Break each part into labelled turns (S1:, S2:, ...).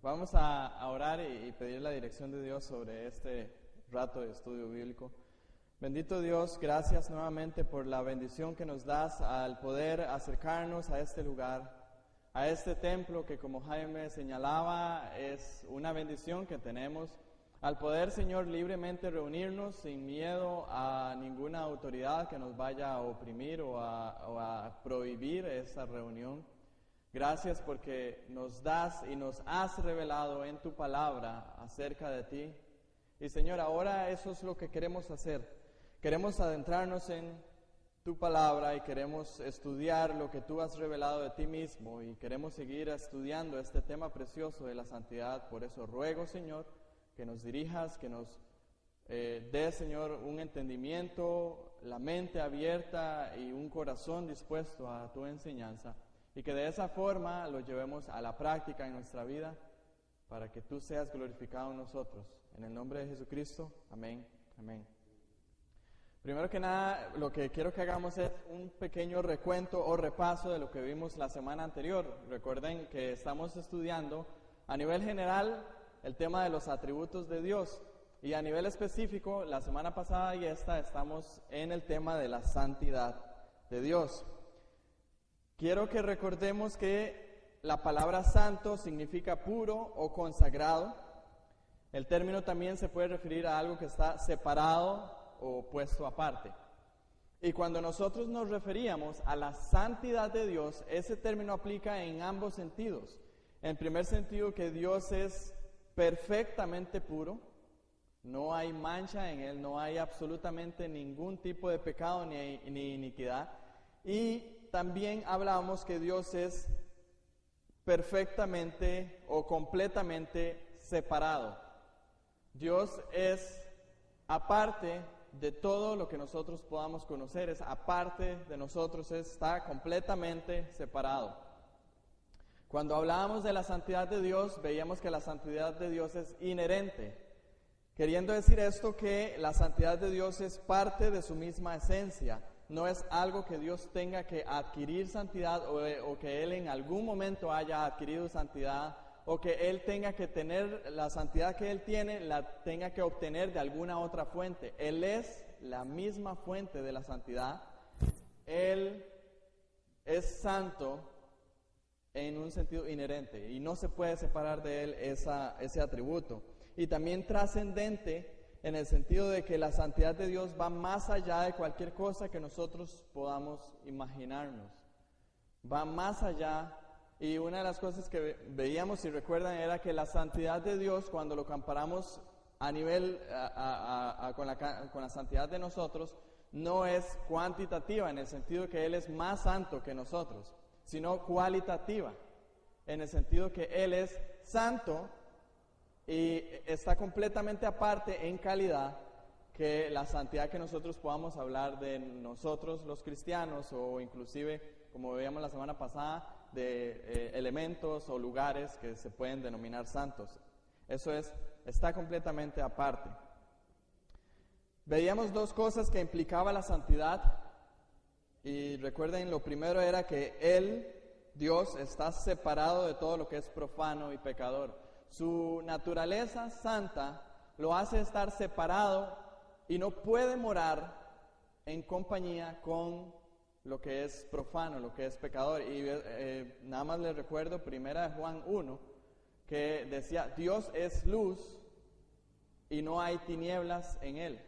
S1: Vamos a orar y pedir la dirección de Dios sobre este rato de estudio bíblico. Bendito Dios, gracias nuevamente por la bendición que nos das al poder acercarnos a este lugar, a este templo que, como Jaime señalaba, es una bendición que tenemos. Al poder, Señor, libremente reunirnos sin miedo a ninguna autoridad que nos vaya a oprimir o a prohibir esa reunión. Gracias porque nos das y nos has revelado en tu palabra acerca de ti. Y Señor, ahora eso es lo que queremos hacer. Queremos adentrarnos en tu palabra y queremos estudiar lo que tú has revelado de ti mismo y queremos seguir estudiando este tema precioso de la santidad. Por eso ruego, Señor, que nos dirijas, que nos des, Señor, un entendimiento, la mente abierta y un corazón dispuesto a tu enseñanza. Y que de esa forma lo llevemos a la práctica en nuestra vida para que tú seas glorificado en nosotros. En el nombre de Jesucristo, amén, amén. Primero que nada, lo que quiero que hagamos es un pequeño recuento o repaso de lo que vimos la semana anterior. Recuerden que estamos estudiando a nivel general el tema de los atributos de Dios. Y a nivel específico, la semana pasada y esta estamos en el tema de la santidad de Dios. Quiero que recordemos que la palabra santo significa puro o consagrado. El término también se puede referir a algo que está separado o puesto aparte. Y cuando nosotros nos referíamos a la santidad de Dios, ese término aplica en ambos sentidos. En primer sentido, que Dios es perfectamente puro, no hay mancha en Él, no hay absolutamente ningún tipo de pecado ni iniquidad. Y también hablábamos que Dios es perfectamente o completamente separado. Dios es aparte de todo lo que nosotros podamos conocer, es aparte de nosotros, está completamente separado. Cuando hablábamos de la santidad de Dios, veíamos que la santidad de Dios es inherente, queriendo decir esto que la santidad de Dios es parte de su misma esencia. No es algo que Dios tenga que adquirir santidad o que Él en algún momento haya adquirido santidad o que Él tenga que tener la santidad que Él tiene, la tenga que obtener de alguna otra fuente. Él es la misma fuente de la santidad. Él es santo en un sentido inherente y no se puede separar de Él ese atributo. Y también trascendente en el sentido de que la santidad de Dios va más allá de cualquier cosa que nosotros podamos imaginarnos. Va más allá, y una de las cosas que veíamos, si recuerdan, era que la santidad de Dios, cuando lo comparamos a nivel con la santidad de nosotros, no es cuantitativa en el sentido que Él es más santo que nosotros, sino cualitativa, en el sentido que Él es santo y está completamente aparte en calidad que la santidad que nosotros podamos hablar de nosotros los cristianos o inclusive, como veíamos la semana pasada, de elementos o lugares que se pueden denominar santos. Eso está completamente aparte. Veíamos dos cosas que implicaba la santidad y recuerden, lo primero era que Él, Dios, está separado de todo lo que es profano y pecador. Su naturaleza santa lo hace estar separado y no puede morar en compañía con lo que es profano, lo que es pecador. Y nada más les recuerdo 1 Juan 1, que decía, Dios es luz y no hay tinieblas en Él.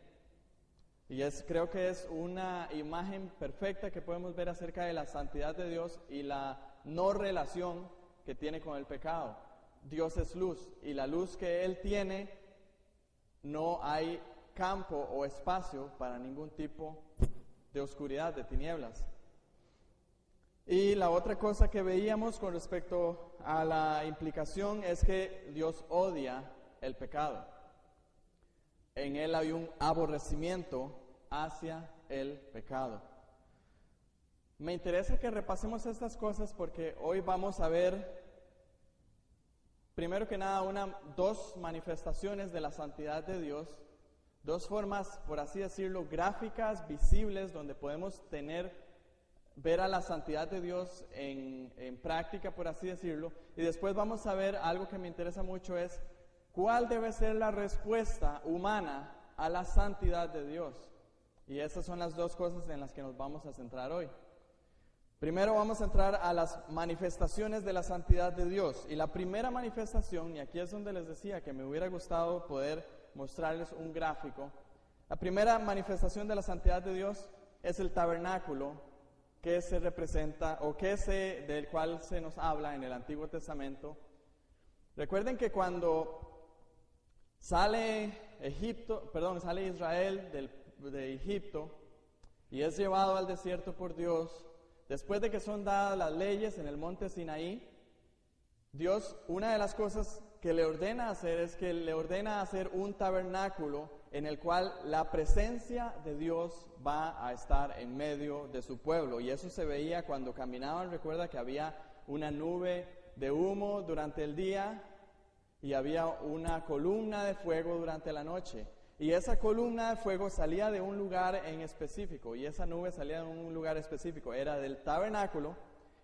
S1: Y creo que es una imagen perfecta que podemos ver acerca de la santidad de Dios y la no relación que tiene con el pecado. Dios es luz y la luz que Él tiene, no hay campo o espacio para ningún tipo de oscuridad, de tinieblas. Y la otra cosa que veíamos con respecto a la implicación es que Dios odia el pecado. En Él hay un aborrecimiento hacia el pecado. Me interesa que repasemos estas cosas porque hoy vamos a ver, primero que nada, dos manifestaciones de la santidad de Dios, dos formas, por así decirlo, gráficas, visibles, donde podemos tener ver a la santidad de Dios en práctica, por así decirlo, y después vamos a ver algo que me interesa mucho, es cuál debe ser la respuesta humana a la santidad de Dios. Y esas son las dos cosas en las que nos vamos a centrar hoy. Primero vamos a entrar a las manifestaciones de la santidad de Dios. Y la primera manifestación, y aquí es donde les decía que me hubiera gustado poder mostrarles un gráfico. La primera manifestación de la santidad de Dios es el tabernáculo que se representa o del cual se nos habla en el Antiguo Testamento. Recuerden que cuando sale Israel de Egipto y es llevado al desierto por Dios, después de que son dadas las leyes en el monte Sinaí, Dios, una de las cosas que le ordena hacer es que le ordena hacer un tabernáculo en el cual la presencia de Dios va a estar en medio de su pueblo. Y eso se veía cuando caminaban. Recuerda que había una nube de humo durante el día y había una columna de fuego durante la noche. Y esa columna de fuego salía de un lugar en específico, y esa nube salía de un lugar específico, era del tabernáculo,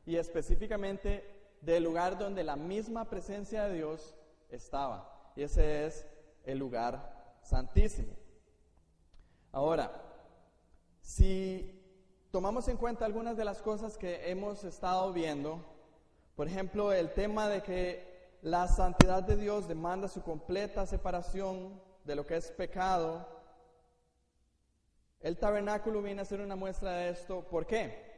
S1: y específicamente del lugar donde la misma presencia de Dios estaba. Y ese es el lugar santísimo. Ahora, si tomamos en cuenta algunas de las cosas que hemos estado viendo, por ejemplo, el tema de que la santidad de Dios demanda su completa separación de lo que es pecado, el tabernáculo viene a ser una muestra de esto. ¿Por qué?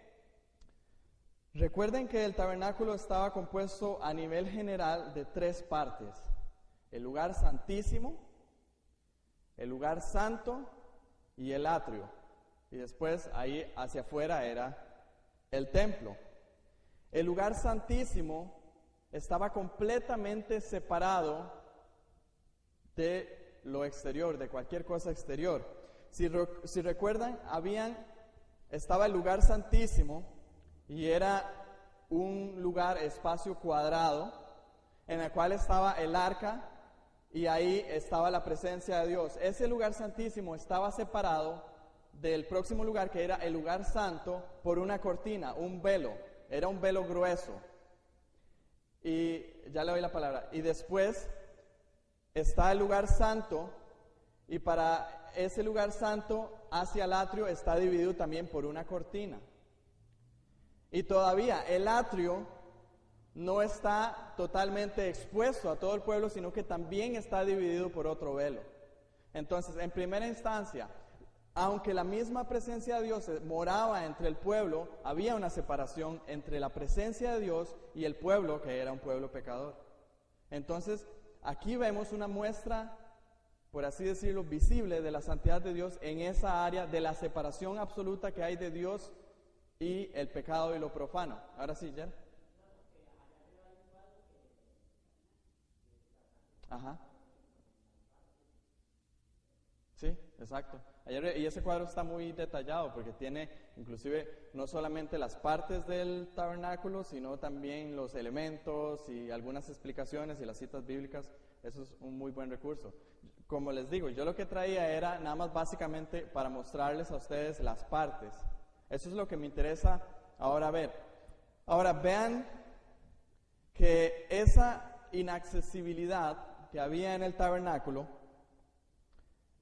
S1: Recuerden que el tabernáculo estaba compuesto a nivel general de 3 partes: el lugar santísimo, el lugar santo y el atrio. Y después ahí hacia afuera era el templo. El lugar santísimo estaba completamente separado de lo exterior, de cualquier cosa exterior. Si recuerdan, estaba el lugar santísimo, y era un lugar, espacio cuadrado, en el cual estaba el arca, y ahí estaba la presencia de Dios. Ese lugar santísimo estaba separado del próximo lugar, que era el lugar santo, por una cortina, un velo. Era un velo grueso. Y ya le doy la palabra. Y después está el lugar santo, y para ese lugar santo hacia el atrio está dividido también por una cortina. Y todavía el atrio no está totalmente expuesto a todo el pueblo, sino que también está dividido por otro velo. Entonces, en primera instancia, aunque la misma presencia de Dios moraba entre el pueblo, había una separación entre la presencia de Dios y el pueblo, que era un pueblo pecador. Entonces, aquí vemos una muestra, por así decirlo, visible de la santidad de Dios en esa área de la separación absoluta que hay de Dios y el pecado y lo profano. Ahora sí, Jen. Ajá. Sí, exacto. Y ese cuadro está muy detallado porque tiene inclusive no solamente las partes del tabernáculo, sino también los elementos y algunas explicaciones y las citas bíblicas. Eso es un muy buen recurso. Como les digo, yo lo que traía era nada más básicamente para mostrarles a ustedes las partes. Eso es lo que me interesa ahora ver. Ahora vean que esa inaccesibilidad que había en el tabernáculo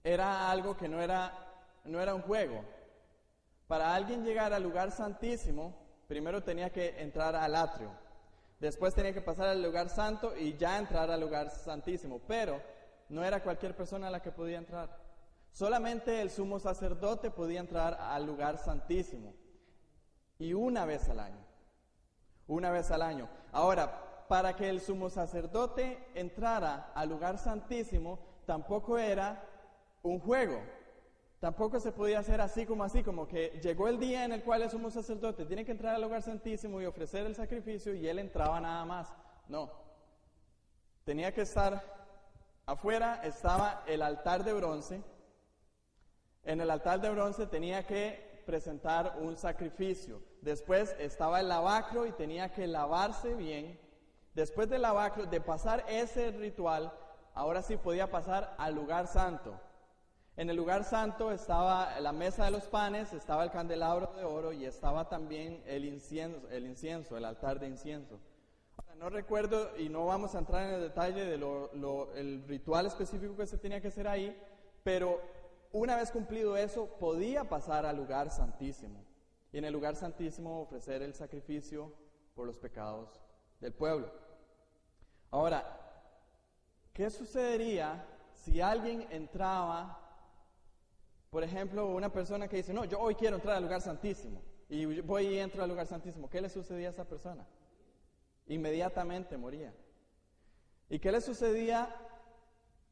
S1: era algo que no era un juego. Para alguien llegar al lugar santísimo, primero tenía que entrar al atrio. Después tenía que pasar al lugar santo y ya entrar al lugar santísimo. Pero no era cualquier persona la que podía entrar. Solamente el sumo sacerdote podía entrar al lugar santísimo. Y una vez al año. Una vez al año. Ahora, para que el sumo sacerdote entrara al lugar santísimo, tampoco era un juego. Tampoco se podía hacer así, como que llegó el día en el cual el sumo sacerdote tiene que entrar al lugar santísimo y ofrecer el sacrificio y él entraba nada más. No. Tenía que estar afuera, estaba el altar de bronce. En el altar de bronce tenía que presentar un sacrificio. Después estaba el lavacro y tenía que lavarse bien. Después del lavacro, de pasar ese ritual, ahora sí podía pasar al lugar santo. En el lugar santo estaba la mesa de los panes, estaba el candelabro de oro y estaba también el incienso, el altar de incienso. Ahora, no recuerdo y no vamos a entrar en el detalle de el ritual específico que se tenía que hacer ahí, pero una vez cumplido eso, podía pasar al lugar santísimo. Y en el lugar santísimo ofrecer el sacrificio por los pecados del pueblo. Ahora, ¿qué sucedería si alguien entraba, por ejemplo, una persona que dice, no, yo hoy quiero entrar al lugar santísimo, y voy y entro al lugar santísimo? ¿Qué le sucedía a esa persona? Inmediatamente moría. ¿Y qué le sucedía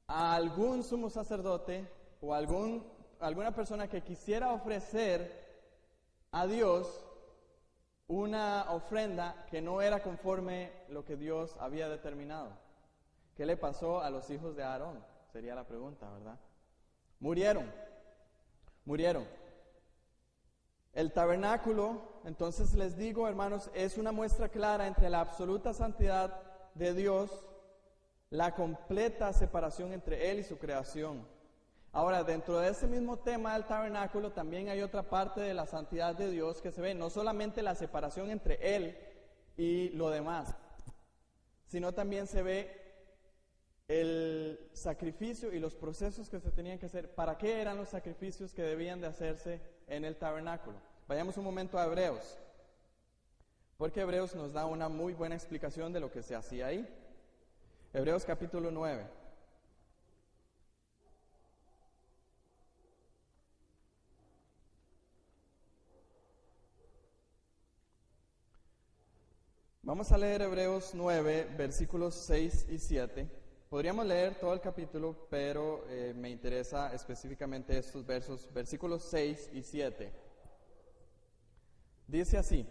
S1: a algún sumo sacerdote o alguna persona que quisiera ofrecer a Dios una ofrenda que no era conforme lo que Dios había determinado? ¿Qué le pasó a los hijos de Aarón? Sería la pregunta, ¿verdad? Murieron. El tabernáculo, entonces les digo, hermanos, es una muestra clara entre la absoluta santidad de Dios, la completa separación entre Él y su creación. Ahora, dentro de ese mismo tema del tabernáculo, también hay otra parte de la santidad de Dios que se ve, no solamente la separación entre Él y lo demás, sino también se ve el sacrificio y los procesos que se tenían que hacer. ¿Para qué eran los sacrificios que debían de hacerse en el tabernáculo? Vayamos un momento a Hebreos, porque Hebreos nos da una muy buena explicación de lo que se hacía ahí. Hebreos capítulo 9. Vamos a leer Hebreos 9, versículos 6 y 7. Podríamos leer todo el capítulo, pero me interesa específicamente estos versos, versículos 6 y 7. Dice así: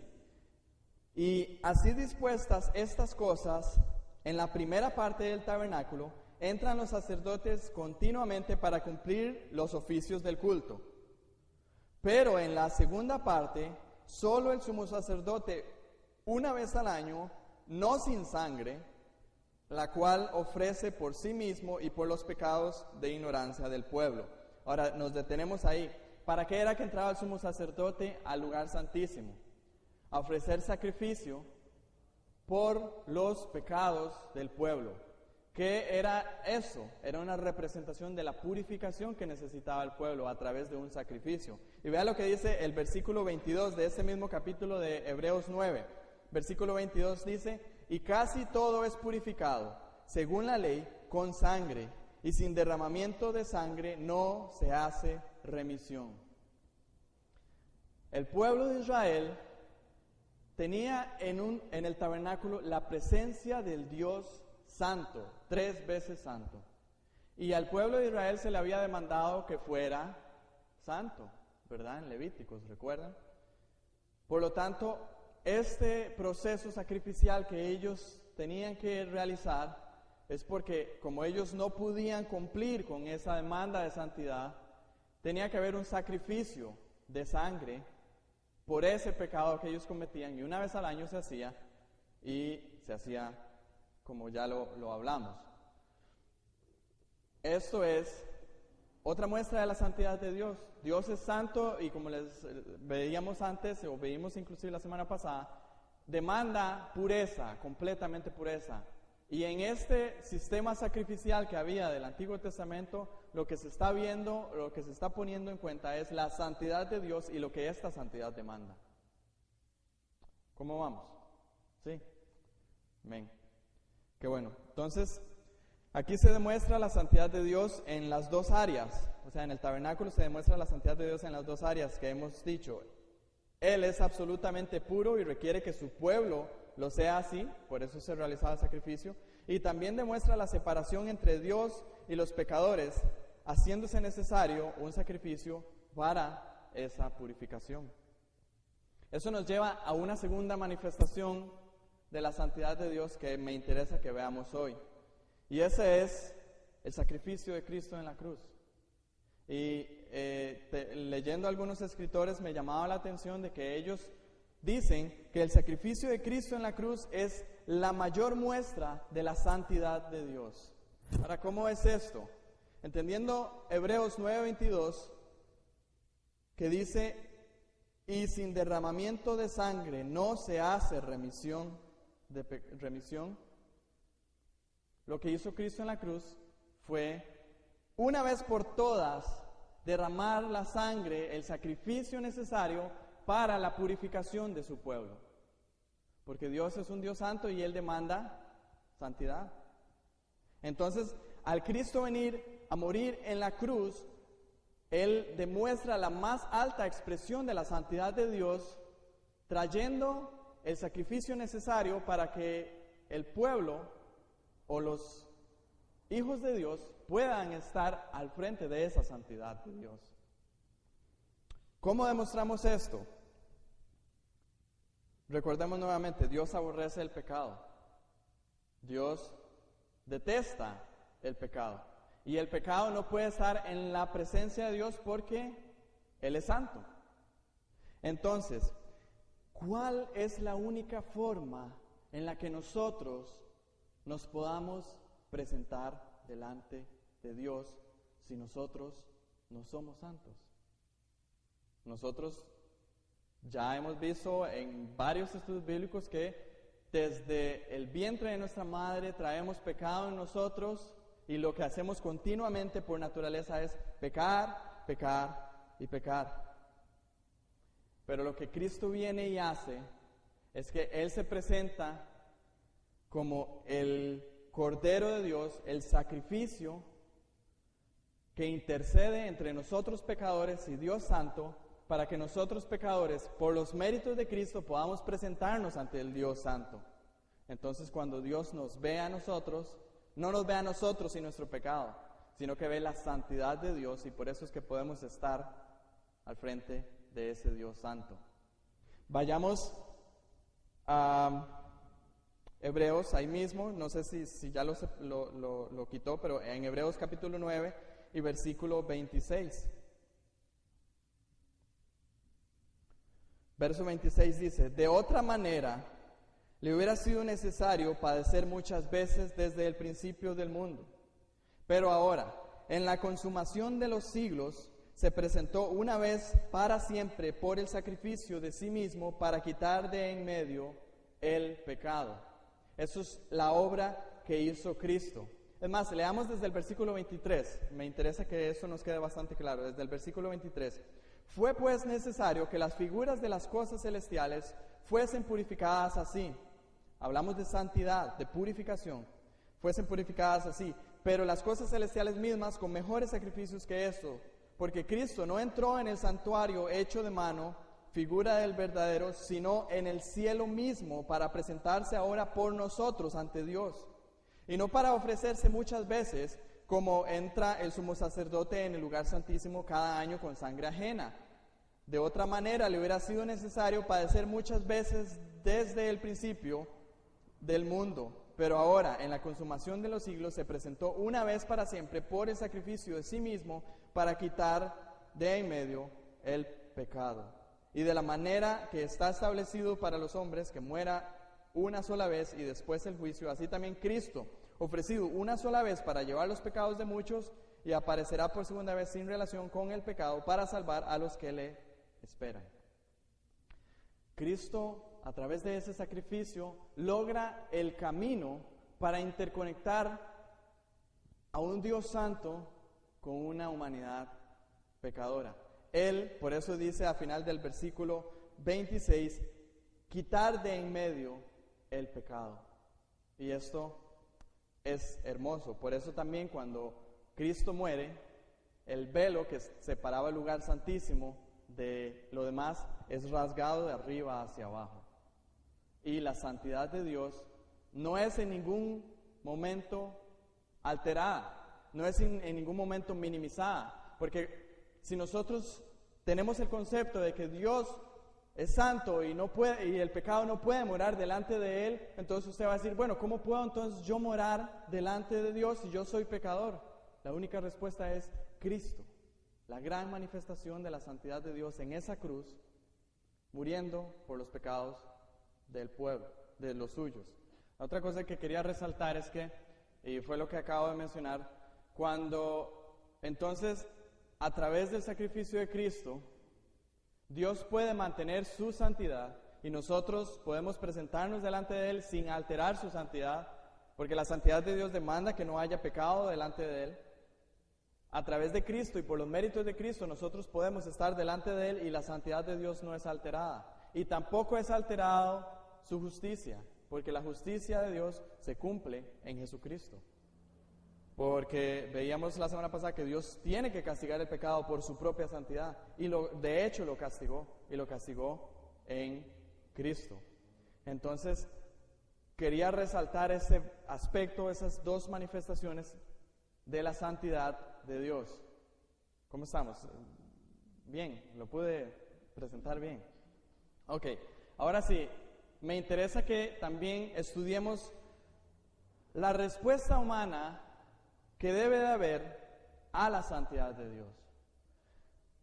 S1: y así dispuestas estas cosas, en la primera parte del tabernáculo, entran los sacerdotes continuamente para cumplir los oficios del culto. Pero en la segunda parte, solo el sumo sacerdote, una vez al año, no sin sangre, la cual ofrece por sí mismo y por los pecados de ignorancia del pueblo. Ahora nos detenemos ahí. ¿Para qué era que entraba el sumo sacerdote al lugar santísimo? A ofrecer sacrificio por los pecados del pueblo. ¿Qué era eso? Era una representación de la purificación que necesitaba el pueblo a través de un sacrificio. Y vea lo que dice el versículo 22 de ese mismo capítulo de Hebreos 9. Versículo 22 dice: y casi todo es purificado, según la ley, con sangre, y sin derramamiento de sangre no se hace remisión. El pueblo de Israel tenía en el tabernáculo la presencia del Dios santo, 3 veces santo. Y al pueblo de Israel se le había demandado que fuera santo, ¿verdad? En Levíticos, ¿recuerdan? Por lo tanto, este proceso sacrificial que ellos tenían que realizar es porque, como ellos no podían cumplir con esa demanda de santidad, tenía que haber un sacrificio de sangre por ese pecado que ellos cometían, y una vez al año se hacía, y se hacía como ya lo hablamos. Esto es otra muestra de la santidad de Dios. Dios es santo y, como les veíamos antes, o veímos inclusive la semana pasada, demanda pureza, completamente pureza. Y en este sistema sacrificial que había del Antiguo Testamento, lo que se está viendo, lo que se está poniendo en cuenta es la santidad de Dios y lo que esta santidad demanda. ¿Cómo vamos? ¿Sí? Amén. Qué bueno. Entonces, aquí se demuestra la santidad de Dios en las dos áreas. O sea, en el tabernáculo se demuestra la santidad de Dios en las dos áreas que hemos dicho. Él es absolutamente puro y requiere que su pueblo lo sea así, por eso se realizaba el sacrificio. Y también demuestra la separación entre Dios y los pecadores, haciéndose necesario un sacrificio para esa purificación. Eso nos lleva a una segunda manifestación de la santidad de Dios que me interesa que veamos hoy. Y ese es el sacrificio de Cristo en la cruz. Y leyendo a algunos escritores me llamaba la atención de que ellos dicen que el sacrificio de Cristo en la cruz es la mayor muestra de la santidad de Dios. Ahora, ¿cómo es esto? entendiendo Hebreos 9:22, que dice, y sin derramamiento de sangre no se hace remisión. Lo que hizo Cristo en la cruz fue, una vez por todas, derramar la sangre, el sacrificio necesario para la purificación de su pueblo. Porque Dios es un Dios santo y Él demanda santidad. Entonces, al Cristo venir a morir en la cruz, Él demuestra la más alta expresión de la santidad de Dios, trayendo el sacrificio necesario para que el pueblo o los hijos de Dios puedan estar al frente de esa santidad de Dios. ¿Cómo demostramos esto? Recordemos nuevamente, Dios aborrece el pecado. Dios detesta el pecado. Y el pecado no puede estar en la presencia de Dios porque Él es santo. Entonces, ¿cuál es la única forma en la que nosotros nos podamos presentar delante de Dios si nosotros no somos santos? Nosotros ya hemos visto en varios estudios bíblicos que desde el vientre de nuestra madre traemos pecado en nosotros y lo que hacemos continuamente por naturaleza es pecar, pecar y pecar. Pero lo que Cristo viene y hace es que Él se presenta como el Cordero de Dios, el sacrificio que intercede entre nosotros pecadores y Dios Santo, para que nosotros pecadores, por los méritos de Cristo, podamos presentarnos ante el Dios Santo. Entonces, cuando Dios nos ve a nosotros, no nos ve a nosotros y nuestro pecado, sino que ve la santidad de Dios, y por eso es que podemos estar al frente de ese Dios Santo. Vayamos a Hebreos, ahí mismo, no sé si ya lo quitó, pero en Hebreos capítulo 9 y versículo 26. Verso 26 dice, de otra manera, le hubiera sido necesario padecer muchas veces desde el principio del mundo. Pero ahora, en la consumación de los siglos, se presentó una vez para siempre por el sacrificio de sí mismo para quitar de en medio el pecado. Eso es la obra que hizo Cristo. Es más, leamos desde el versículo 23. Me interesa que eso nos quede bastante claro. Desde el versículo 23. Fue pues necesario que las figuras de las cosas celestiales fuesen purificadas así. Hablamos de santidad, de purificación. Fuesen purificadas así. Pero las cosas celestiales mismas con mejores sacrificios que esto. Porque Cristo no entró en el santuario hecho de mano, figura del verdadero, sino en el cielo mismo para presentarse ahora por nosotros ante Dios. Y no para ofrecerse muchas veces, como entra el sumo sacerdote en el lugar santísimo cada año con sangre ajena. De otra manera, le hubiera sido necesario padecer muchas veces desde el principio del mundo. Pero ahora, en la consumación de los siglos, se presentó una vez para siempre por el sacrificio de sí mismo para quitar de en medio el pecado. Y de la manera que está establecido para los hombres, que muera una sola vez y después el juicio, así también Cristo, ofrecido una sola vez para llevar los pecados de muchos, y aparecerá por segunda vez sin relación con el pecado para salvar a los que le esperan. Cristo, a través de ese sacrificio, logra el camino para interconectar a un Dios santo con una humanidad pecadora. Él, por eso dice a final del versículo 26, quitar de en medio el pecado. Y esto es hermoso. Por eso también cuando Cristo muere, el velo que separaba el lugar santísimo de lo demás es rasgado de arriba hacia abajo. Y la santidad de Dios no es en ningún momento alterada, no es en ningún momento minimizada, porque si nosotros tenemos el concepto de que Dios es santo y el pecado no puede morar delante de Él, entonces usted va a decir, bueno, ¿cómo puedo entonces yo morar delante de Dios si yo soy pecador? La única respuesta es Cristo, la gran manifestación de la santidad de Dios en esa cruz, muriendo por los pecados del pueblo, de los suyos. La otra cosa que quería resaltar es que, y fue lo que acabo de mencionar, cuando entonces, a través del sacrificio de Cristo, Dios puede mantener su santidad y nosotros podemos presentarnos delante de Él sin alterar su santidad, porque la santidad de Dios demanda que no haya pecado delante de Él. A través de Cristo y por los méritos de Cristo nosotros podemos estar delante de Él y la santidad de Dios no es alterada. Y tampoco es alterado su justicia, porque la justicia de Dios se cumple en Jesucristo. Porque veíamos la semana pasada que Dios tiene que castigar el pecado por su propia santidad. Y de hecho lo castigó, y lo castigó en Cristo. Entonces, quería resaltar ese aspecto, esas dos manifestaciones de la santidad de Dios. ¿Cómo estamos? Bien, lo pude presentar bien. Ok, ahora sí, me interesa que también estudiemos la respuesta humana que debe de haber a la santidad de Dios.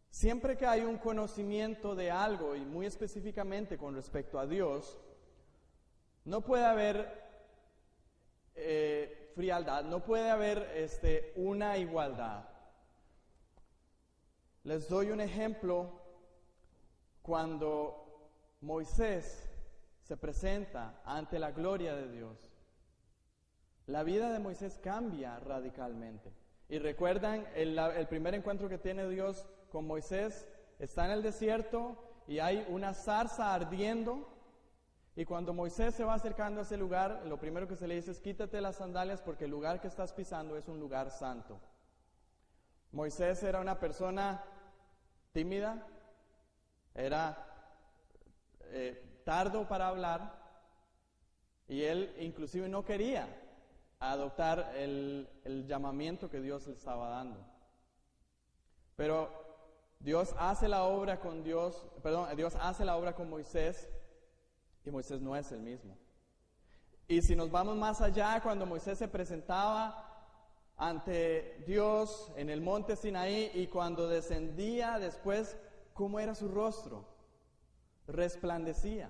S1: Siempre que hay un conocimiento de algo, y muy específicamente con respecto a Dios, no puede haber frialdad, no puede haber una igualdad. Les doy un ejemplo. Cuando Moisés se presenta ante la gloria de Dios, la vida de Moisés cambia radicalmente. Y recuerdan el primer encuentro que tiene Dios con Moisés, está en el desierto y hay una zarza ardiendo. Y cuando Moisés se va acercando a ese lugar, lo primero que se le dice es: quítate las sandalias porque el lugar que estás pisando es un lugar santo. Moisés era una persona tímida, era tardo para hablar, y él inclusive no quería adoptar el llamamiento que Dios le estaba dando. Pero Dios hace la obra con Moisés, y Moisés no es el mismo. Y si nos vamos más allá, cuando Moisés se presentaba ante Dios en el monte Sinaí y cuando descendía después, ¿cómo era su rostro? Resplandecía,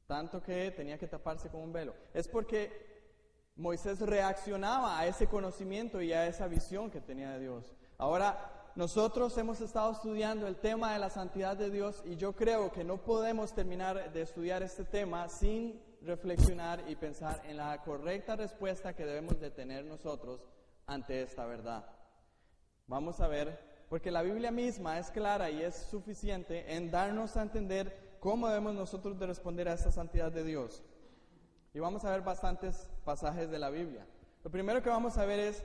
S1: tanto que tenía que taparse con un velo. Es porque Moisés reaccionaba a ese conocimiento y a esa visión que tenía de Dios. Ahora, nosotros hemos estado estudiando el tema de la santidad de Dios y yo creo que no podemos terminar de estudiar este tema sin reflexionar y pensar en la correcta respuesta que debemos de tener nosotros ante esta verdad. Vamos a ver, porque la Biblia misma es clara y es suficiente en darnos a entender cómo debemos nosotros de responder a esta santidad de Dios. Y vamos a ver bastantes pasajes de la Biblia. Lo primero que vamos a ver es: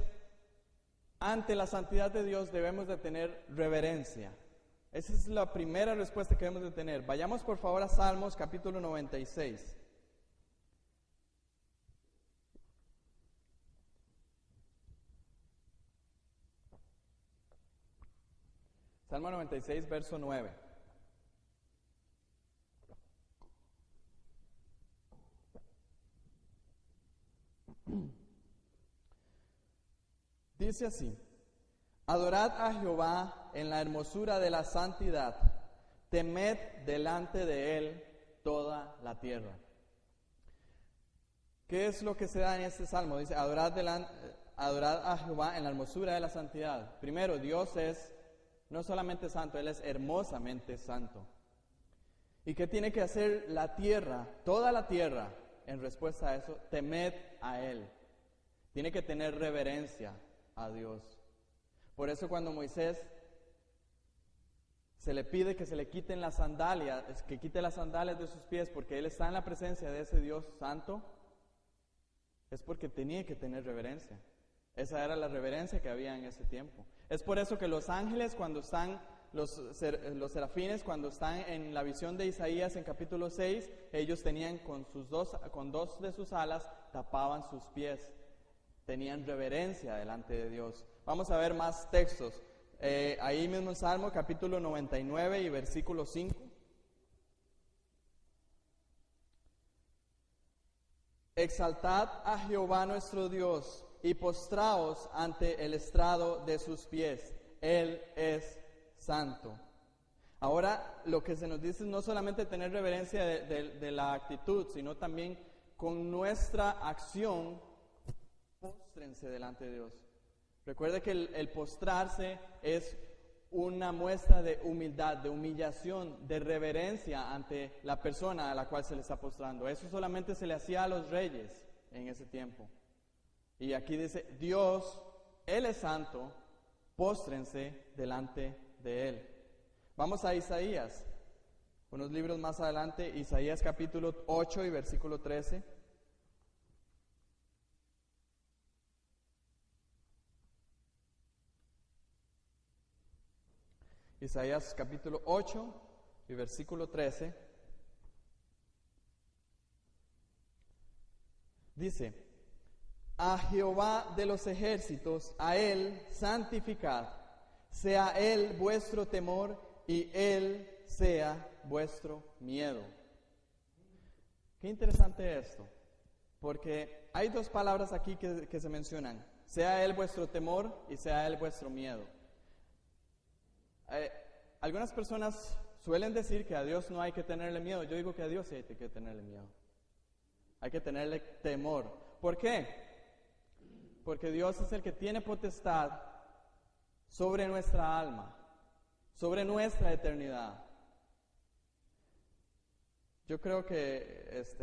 S1: ante la santidad de Dios debemos de tener reverencia. Esa es la primera respuesta que debemos de tener. Vayamos por favor a Salmos capítulo 96. Salmo 96, verso 9. Dice así: adorad a Jehová en la hermosura de la santidad, temed delante de Él toda la tierra. ¿Qué es lo que se da en este salmo? Dice: adorad a Jehová en la hermosura de la santidad. Primero, Dios es no solamente santo, Él es hermosamente santo. ¿Y qué tiene que hacer la tierra, toda la tierra, en respuesta a eso? Temed a Él. Tiene que tener reverencia a Dios. Por eso cuando Moisés se le pide que se le quiten las sandalias, que quite las sandalias de sus pies porque él está en la presencia de ese Dios santo, es porque tenía que tener reverencia. Esa era la reverencia que había en ese tiempo. Es por eso que los ángeles, cuando están, los serafines, cuando están en la visión de Isaías en capítulo 6, ellos tenían con dos de sus alas, tapaban sus pies. Tenían reverencia delante de Dios. Vamos a ver más textos. Ahí mismo en Salmo capítulo 99 y versículo 5. Exaltad a Jehová nuestro Dios y postraos ante el estrado de sus pies. Él es santo. Ahora lo que se nos dice es no solamente tener reverencia de la actitud, sino también con nuestra acción, póstrense delante de Dios. Recuerde que el postrarse es una muestra de humildad, de humillación, de reverencia ante la persona a la cual se le está postrando. Eso solamente se le hacía a los reyes en ese tiempo. Y aquí dice, Dios, Él es santo, póstrense delante de Él. Vamos a Isaías, unos libros más adelante, Isaías capítulo 8 y versículo 13. Isaías capítulo 8 y versículo 13. Dice, a Jehová de los ejércitos, a Él santificad, sea Él vuestro temor y Él sea vuestro miedo. Qué interesante esto, porque hay dos palabras aquí que se mencionan, sea Él vuestro temor y sea Él vuestro miedo. Algunas personas suelen decir que a Dios no hay que tenerle miedo. Yo digo que a Dios sí hay que tenerle miedo. Hay que tenerle temor. ¿Por qué? Porque Dios es el que tiene potestad sobre nuestra alma, sobre nuestra eternidad. Yo creo que es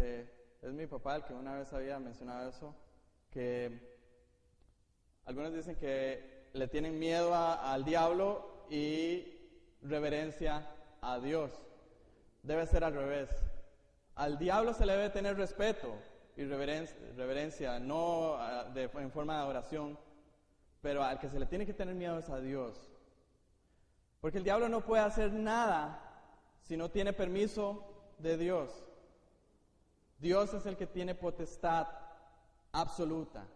S1: mi papá el que una vez había mencionado eso, que algunos dicen que le tienen miedo al diablo y reverencia a Dios. Debe ser al revés. Al diablo se le debe tener respeto y reverencia, no en forma de adoración, pero al que se le tiene que tener miedo es a Dios. Porque el diablo no puede hacer nada si no tiene permiso de Dios. Dios es el que tiene potestad absoluta.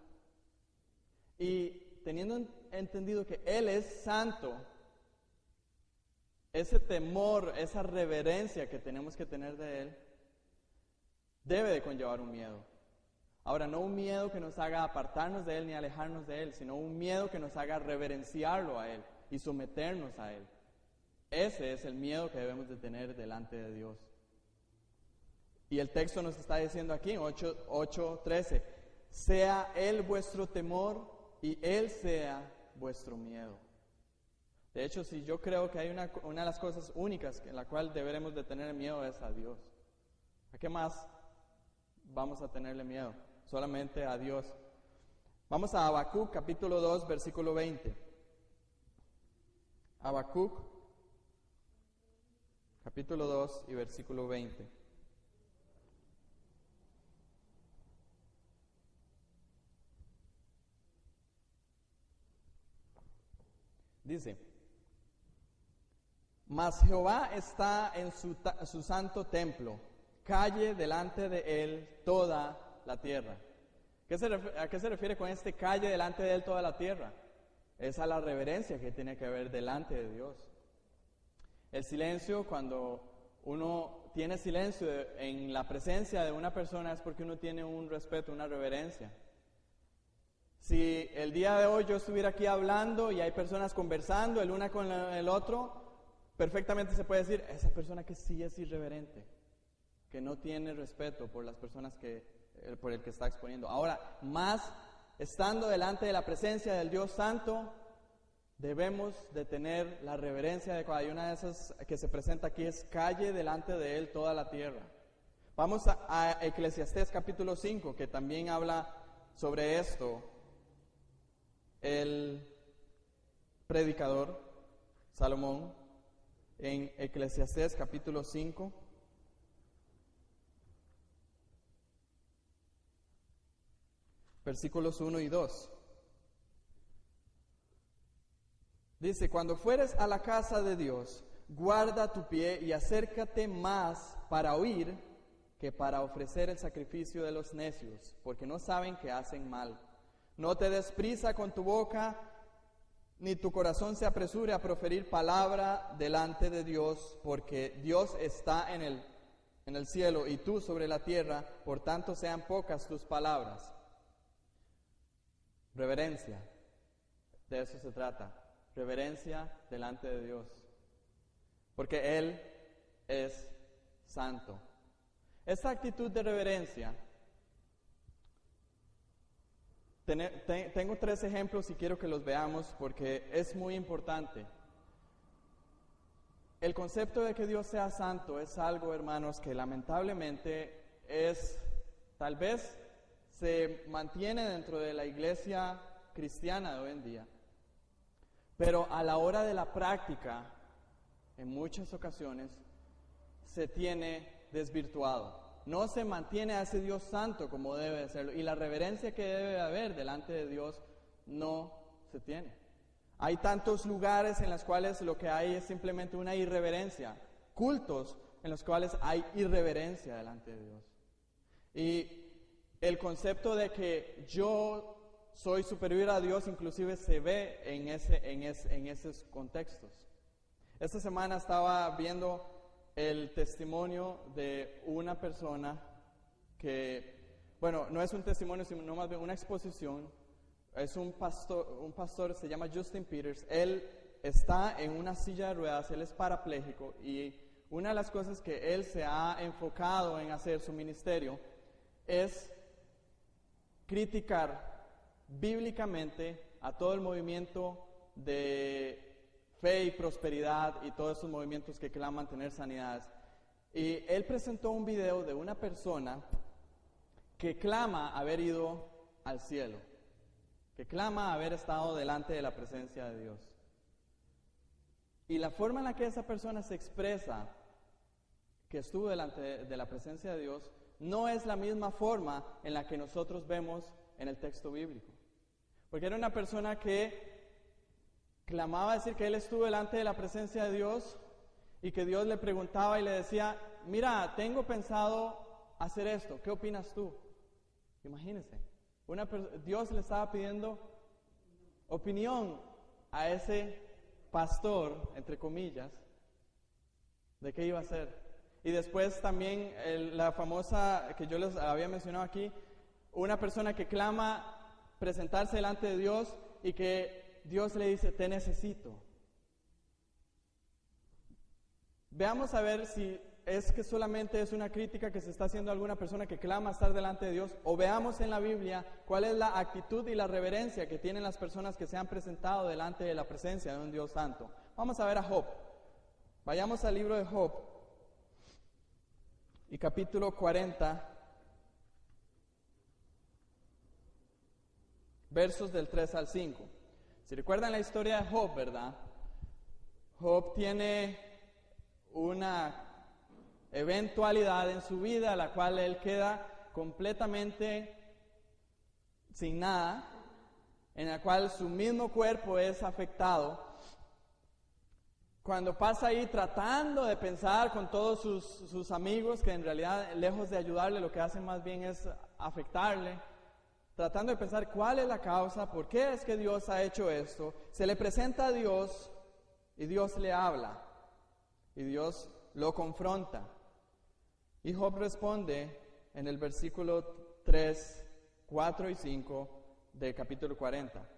S1: Y teniendo entendido que Él es santo, ese temor, esa reverencia que tenemos que tener de Él, debe de conllevar un miedo. Ahora, no un miedo que nos haga apartarnos de Él ni alejarnos de Él, sino un miedo que nos haga reverenciarlo a Él y someternos a Él. Ese es el miedo que debemos de tener delante de Dios. Y el texto nos está diciendo aquí en 8:13, sea Él vuestro temor y Él sea vuestro miedo. De hecho, si yo creo que hay una de las cosas únicas en la cual deberemos de tener miedo es a Dios. ¿A qué más vamos a tenerle miedo? Solamente a Dios. Vamos a Habacuc, capítulo 2, versículo 20. Habacuc, capítulo 2 y versículo 20. Dice, mas Jehová está en su santo templo, calle delante de Él toda la tierra. ¿A qué se refiere con este calle delante de Él toda la tierra? Es a la reverencia que tiene que haber delante de Dios. El silencio, cuando uno tiene silencio en la presencia de una persona, es porque uno tiene un respeto, una reverencia. Si el día de hoy yo estuviera aquí hablando y hay personas conversando el una con el otro, perfectamente se puede decir, esa persona que sí es irreverente, que no tiene respeto por las personas por el que está exponiendo. Ahora, más estando delante de la presencia del Dios Santo, debemos de tener la reverencia adecuada. Y una de esas que se presenta aquí es calle delante de Él toda la tierra. Vamos a Eclesiastés capítulo 5, que también habla sobre esto. El predicador Salomón, en Eclesiastés capítulo 5, versículos 1 y 2. Dice, cuando fueres a la casa de Dios, guarda tu pie y acércate más para oír que para ofrecer el sacrificio de los necios, porque no saben que hacen mal. No te des prisa con tu boca, ni tu corazón se apresure a proferir palabra delante de Dios, porque Dios está en el cielo y tú sobre la tierra, por tanto sean pocas tus palabras. Reverencia, de eso se trata, reverencia delante de Dios, porque Él es santo. Esta actitud de reverencia Tengo 3 ejemplos y quiero que los veamos porque es muy importante. El concepto de que Dios sea santo es algo, hermanos, que lamentablemente tal vez se mantiene dentro de la iglesia cristiana de hoy en día, pero a la hora de la práctica, en muchas ocasiones, se tiene desvirtuado. No se mantiene a ese Dios santo como debe de serlo, y la reverencia que debe haber delante de Dios no se tiene. Hay tantos lugares en los cuales lo que hay es simplemente una irreverencia, cultos en los cuales hay irreverencia delante de Dios. Y el concepto de que yo soy superior a Dios inclusive se ve en esos contextos. Esta semana estaba viendo el testimonio de una persona que, bueno, no es un testimonio, sino más bien una exposición. Es un pastor, se llama Justin Peters. Él está en una silla de ruedas, él es parapléjico, y una de las cosas que él se ha enfocado en hacer su ministerio es criticar bíblicamente a todo el movimiento de fe y prosperidad y todos esos movimientos que claman tener sanidades. Y él presentó un video de una persona que clama haber ido al cielo, que clama haber estado delante de la presencia de Dios. Y la forma en la que esa persona se expresa que estuvo delante de la presencia de Dios no es la misma forma en la que nosotros vemos en el texto bíblico. Porque era una persona que clamaba decir que él estuvo delante de la presencia de Dios y que Dios le preguntaba y le decía, mira, tengo pensado hacer esto, ¿qué opinas tú? Imagínense, Dios le estaba pidiendo opinión a ese pastor, entre comillas, de qué iba a hacer. Y después también la famosa que yo les había mencionado aquí, una persona que clama presentarse delante de Dios y que Dios le dice, te necesito. Veamos a ver si es que solamente es una crítica que se está haciendo a alguna persona que clama estar delante de Dios, o veamos en la Biblia cuál es la actitud y la reverencia que tienen las personas que se han presentado delante de la presencia de un Dios santo. Vamos a ver a Job. Vayamos al libro de Job y capítulo 40, versos del 3 al 5. Si recuerdan la historia de Job, ¿verdad? Job tiene una eventualidad en su vida, la cual él queda completamente sin nada, en la cual su mismo cuerpo es afectado. Cuando pasa ahí tratando de pensar con todos sus amigos, que en realidad lejos de ayudarle, lo que hacen más bien es afectarle, tratando de pensar cuál es la causa, por qué es que Dios ha hecho esto, se le presenta a Dios y Dios le habla y Dios lo confronta. Y Job responde en el versículo 3, 4 y 5 del capítulo 40.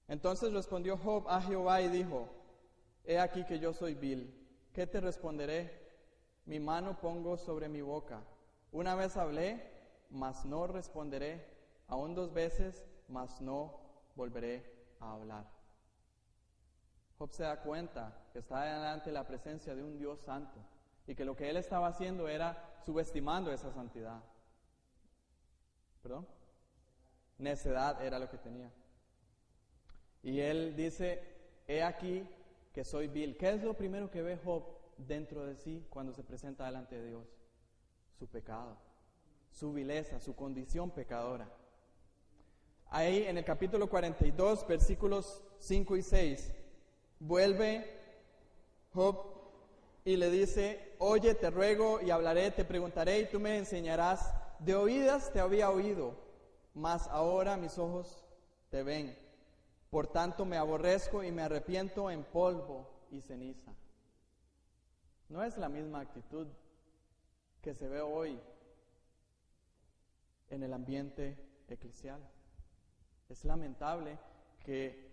S1: Entonces respondió Job a Jehová y dijo, he aquí que yo soy vil, ¿qué te responderé? Mi mano pongo sobre mi boca. Una vez hablé, mas no responderé, aún 2 veces, mas no volveré a hablar. Job se da cuenta que está delante de la presencia de un Dios santo y que lo que él estaba haciendo era subestimando esa santidad. ¿Perdón? Necedad era lo que tenía. Y él dice, he aquí que soy vil. ¿Qué es lo primero que ve Job dentro de sí cuando se presenta delante de Dios? Su pecado, su vileza, su condición pecadora. Ahí en el capítulo 42, versículos 5 y 6, vuelve Job y le dice, oye, te ruego y hablaré, te preguntaré y tú me enseñarás. De oídas te había oído, mas ahora mis ojos te ven. Por tanto me aborrezco y me arrepiento en polvo y ceniza. No es la misma actitud que se ve hoy en el ambiente eclesial. Es lamentable que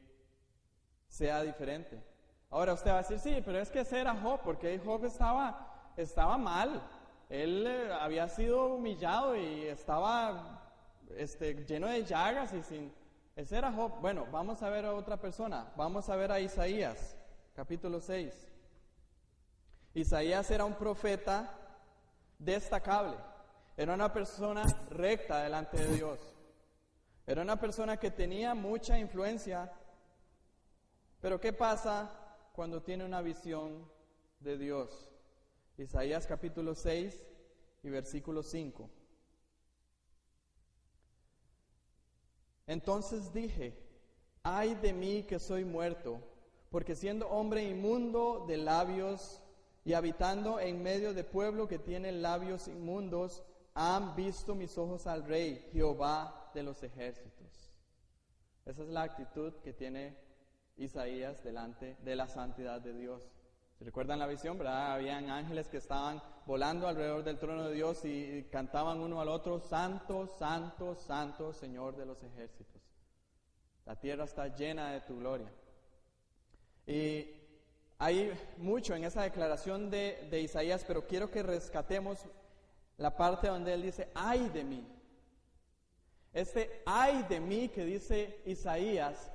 S1: sea diferente. Ahora usted va a decir, sí, pero es que ese era Job, porque Job estaba mal. Él había sido humillado y estaba lleno de llagas y sin... Ese era Job. Bueno, vamos a ver a otra persona. Vamos a ver a Isaías, capítulo 6. Isaías era un profeta destacable. Era una persona recta delante de Dios. Era una persona que tenía mucha influencia. Pero ¿qué pasa cuando tiene una visión de Dios? Isaías capítulo 6 y versículo 5. Entonces dije, ay de mí que soy muerto, porque siendo hombre inmundo de labios y habitando en medio de pueblo que tiene labios inmundos, han visto mis ojos al Rey, Jehová de los ejércitos. Esa es la actitud que tiene Isaías delante de la santidad de Dios. ¿Se recuerdan la visión, verdad? Habían ángeles que estaban volando alrededor del trono de Dios y cantaban uno al otro, Santo, Santo, Santo, Señor de los ejércitos. La tierra está llena de tu gloria. Y hay mucho en esa declaración de Isaías, pero quiero que rescatemos la parte donde él dice, ay de mí. Este ay de mí que dice Isaías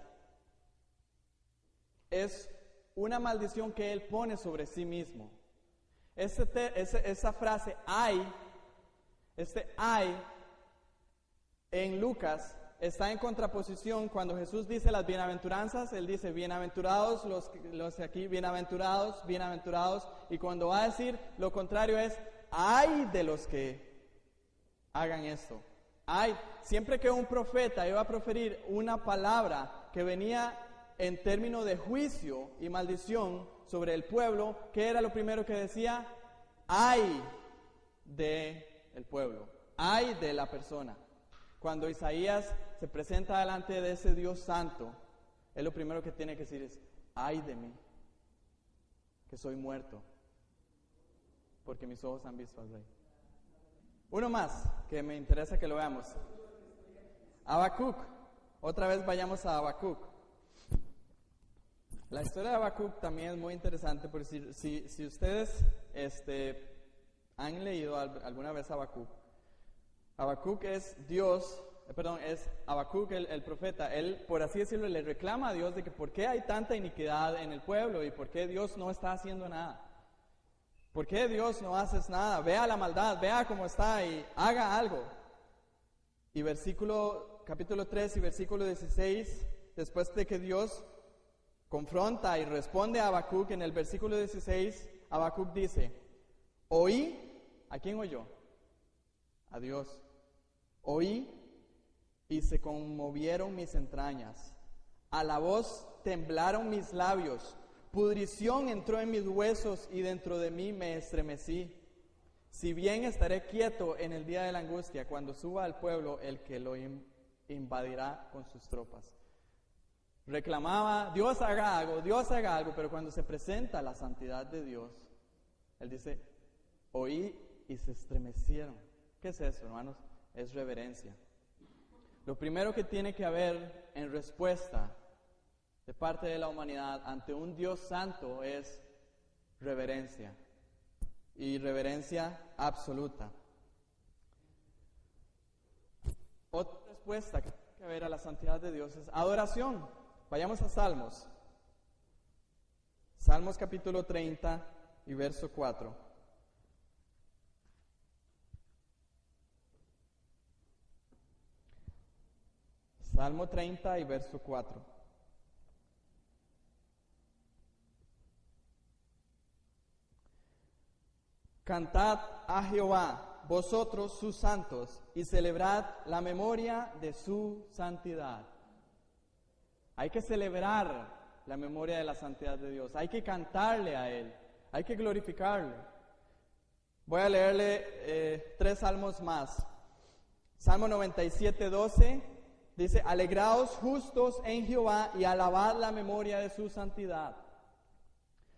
S1: es una maldición que él pone sobre sí mismo. Esa frase ay, en Lucas está en contraposición cuando Jesús dice las bienaventuranzas, él dice bienaventurados los aquí, bienaventurados, bienaventurados, y cuando va a decir lo contrario es ay de los que hagan esto. Ay, siempre que un profeta iba a proferir una palabra que venía en términos de juicio y maldición sobre el pueblo, ¿qué era lo primero que decía? Ay de el pueblo, ay de la persona. Cuando Isaías se presenta delante de ese Dios santo, él lo primero que tiene que decir es, ay de mí, que soy muerto, porque mis ojos han visto al Rey. Uno más, que me interesa que lo veamos. Habacuc, otra vez vayamos a Habacuc. La historia de Habacuc también es muy interesante, porque si ustedes han leído alguna vez Habacuc, Habacuc es Habacuc el profeta. Él, por así decirlo, le reclama a Dios de que por qué hay tanta iniquidad en el pueblo y por qué Dios no está haciendo nada. ¿Por qué Dios no haces nada? Vea la maldad, vea cómo está y haga algo. Y capítulo 3 y versículo 16, después de que Dios confronta y responde a Habacuc, en el versículo 16, Habacuc dice, oí, ¿a quién oyó? A Dios. Oí y se conmovieron mis entrañas, a la voz temblaron mis labios, pudrición entró en mis huesos y dentro de mí me estremecí. Si bien estaré quieto en el día de la angustia, cuando suba al pueblo el que lo invadirá con sus tropas. Reclamaba, Dios haga algo, pero cuando se presenta la santidad de Dios, él dice, oí y se estremecieron. ¿Qué es eso, hermanos? Es reverencia. Lo primero que tiene que haber en respuesta de parte de la humanidad ante un Dios santo es reverencia. Y reverencia absoluta. Otra respuesta que tiene que haber a la santidad de Dios es adoración. Vayamos a Salmos. Salmos capítulo 30 y verso 4. Salmo 30 y verso 4. Cantad a Jehová, vosotros sus santos, y celebrad la memoria de su santidad. Hay que celebrar la memoria de la santidad de Dios. Hay que cantarle a Él. Hay que glorificarle. Voy a leerle 3 salmos más. Salmo 97, 12 dice, alegraos justos en Jehová y alabad la memoria de su santidad.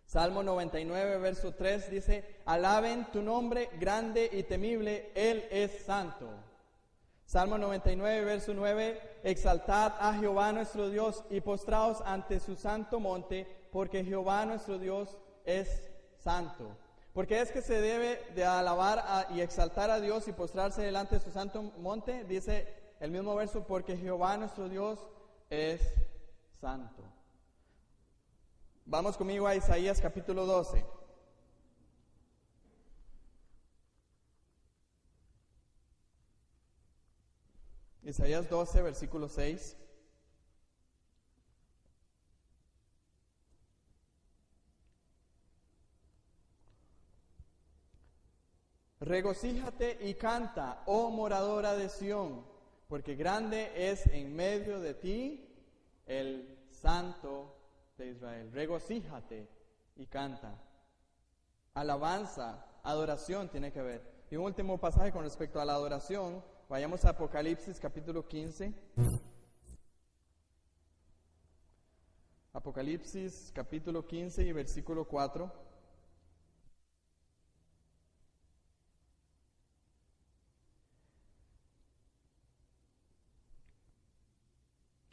S1: Salmo 99, verso 3 dice, alaben tu nombre grande y temible, Él es santo. Salmo 99, verso 9, exaltad a Jehová nuestro Dios y postraos ante su santo monte, porque Jehová nuestro Dios es santo. Porque es que se debe de alabar y exaltar a Dios y postrarse delante de su santo monte, dice el mismo verso, porque Jehová nuestro Dios es santo. Vamos conmigo a Isaías capítulo 12. Isaías 12, versículo 6. Regocíjate y canta, oh moradora de Sión, porque grande es en medio de ti el Santo de Israel. Regocíjate y canta. Alabanza, adoración tiene que ver. Y un último pasaje con respecto a la adoración, vayamos a Apocalipsis capítulo 15. Apocalipsis capítulo 15 y versículo 4.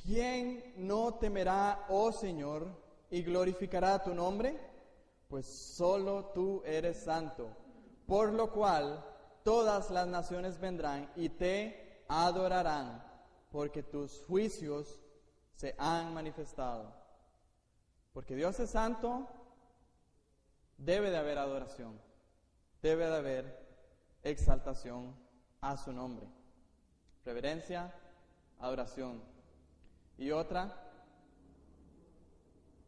S1: ¿Quién no temerá, oh Señor, y glorificará tu nombre? Pues solo tú eres santo, por lo cual todas las naciones vendrán y te adorarán, porque tus juicios se han manifestado. Porque Dios es santo, debe de haber adoración, debe de haber exaltación a su nombre, reverencia, adoración. Y otra,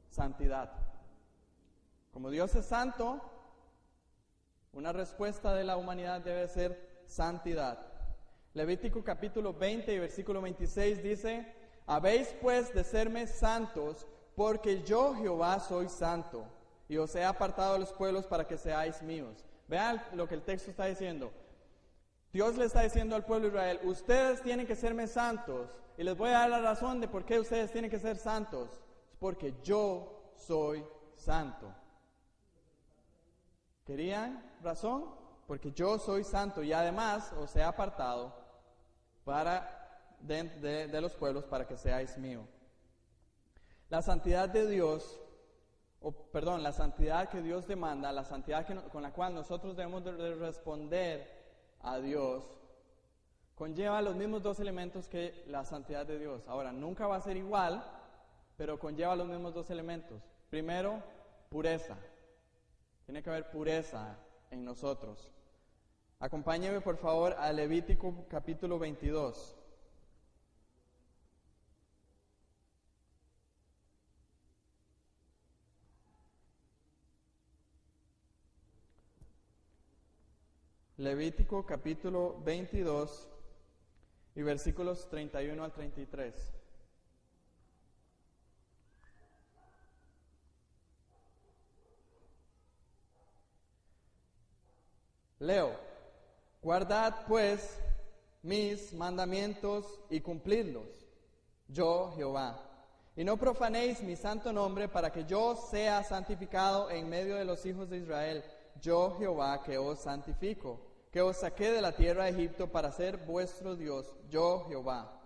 S1: santidad. Como Dios es santo, una respuesta de la humanidad debe ser santidad. Levítico capítulo 20 y versículo 26 dice: habéis pues de serme santos, porque yo Jehová soy santo, y os he apartado de los pueblos para que seáis míos. Vean lo que el texto está diciendo. Dios le está diciendo al pueblo de Israel: ustedes tienen que serme santos, y les voy a dar la razón de por qué ustedes tienen que ser santos. Es porque yo soy santo. ¿Querían razón? Porque yo soy santo, y además os he apartado de los pueblos para que seáis mío. La santidad de Dios, la santidad que Dios demanda, la santidad con la cual nosotros debemos de responder a Dios, conlleva los mismos dos elementos que la santidad de Dios. Ahora, nunca va a ser igual, pero conlleva los mismos dos elementos. Primero, pureza. Tiene que haber pureza en nosotros. Acompáñeme por favor a Levítico capítulo 22. Levítico capítulo 22 y versículos 31 al 33. Leo: guardad pues mis mandamientos y cumplidlos, yo Jehová. Y no profanéis mi santo nombre, para que yo sea santificado en medio de los hijos de Israel, yo Jehová que os santifico, que os saqué de la tierra de Egipto para ser vuestro Dios, yo Jehová.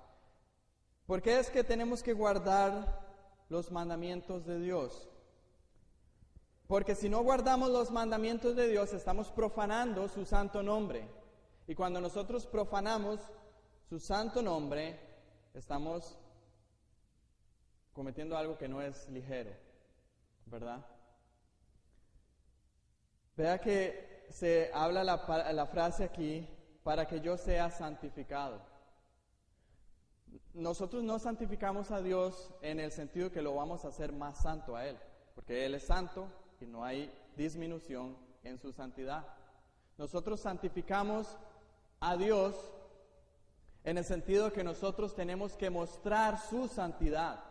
S1: ¿Por qué es que tenemos que guardar los mandamientos de Dios? Porque si no guardamos los mandamientos de Dios, estamos profanando su santo nombre. Y cuando nosotros profanamos su santo nombre, estamos cometiendo algo que no es ligero, ¿verdad? Vea que se habla la frase aquí: para que yo sea santificado. Nosotros no santificamos a Dios en el sentido que lo vamos a hacer más santo a Él, porque Él es santo y no hay disminución en su santidad. Nosotros santificamos a Dios en el sentido que nosotros tenemos que mostrar su santidad.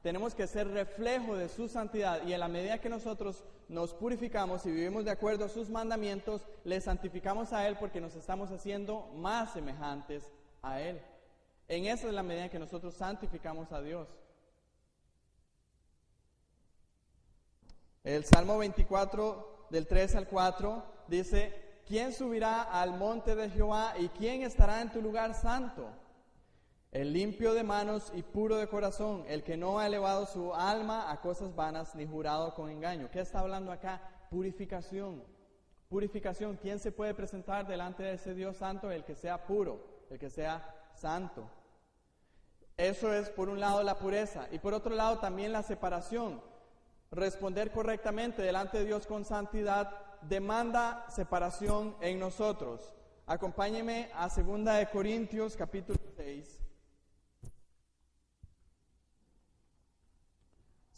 S1: Tenemos que ser reflejo de su santidad, y en la medida que nosotros nos purificamos y vivimos de acuerdo a sus mandamientos, le santificamos a Él porque nos estamos haciendo más semejantes a Él. En esa es la medida en que nosotros santificamos a Dios. El Salmo 24, del 3 al 4, dice: ¿quién subirá al monte de Jehová y quién estará en tu lugar santo? El limpio de manos y puro de corazón, el que no ha elevado su alma a cosas vanas ni jurado con engaño. ¿Qué está hablando acá? Purificación. Purificación. ¿Quién se puede presentar delante de ese Dios santo? El que sea puro, el que sea santo. Eso es por un lado la pureza y por otro lado también la separación. Responder correctamente delante de Dios con santidad demanda separación en nosotros. Acompáñeme a 2 de Corintios capítulo 6.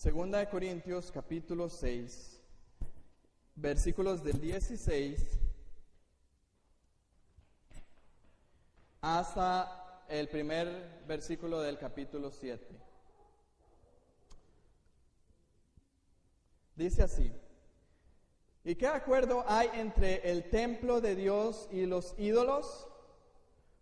S1: 2 de Corintios capítulo 6, versículos del 16 hasta el primer versículo del capítulo 7. Dice así: ¿Y qué acuerdo hay entre el templo de Dios y los ídolos?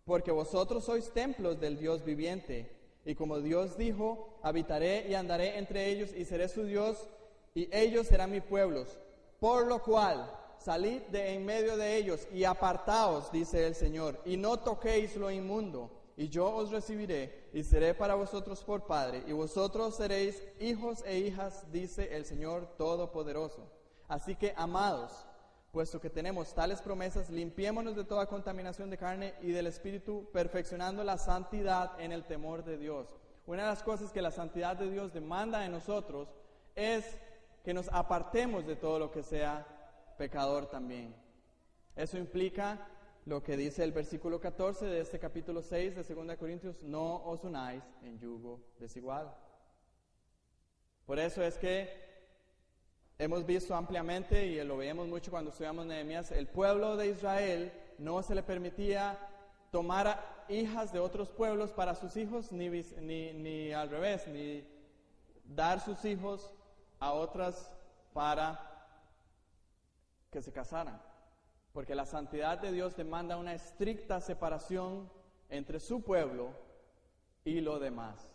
S1: Porque vosotros sois templos del Dios viviente. Y como Dios dijo, habitaré y andaré entre ellos y seré su Dios, y ellos serán mis pueblos. Por lo cual, salid de en medio de ellos y apartaos, dice el Señor, y no toquéis lo inmundo. Y yo os recibiré y seré para vosotros por Padre, y vosotros seréis hijos e hijas, dice el Señor Todopoderoso. Así que, amados, puesto que tenemos tales promesas, limpiémonos de toda contaminación de carne y del espíritu, perfeccionando la santidad en el temor de Dios. Una de las cosas que la santidad de Dios demanda de nosotros es que nos apartemos de todo lo que sea pecador también. Eso implica lo que dice el versículo 14 de este capítulo 6 de 2 Corintios: no os unáis en yugo desigual. Por eso es que hemos visto ampliamente, y lo veíamos mucho cuando estudiamos Nehemías, el pueblo de Israel no se le permitía tomar a hijas de otros pueblos para sus hijos, ni al revés, ni dar sus hijos a otras para que se casaran. Porque la santidad de Dios demanda una estricta separación entre su pueblo y lo demás.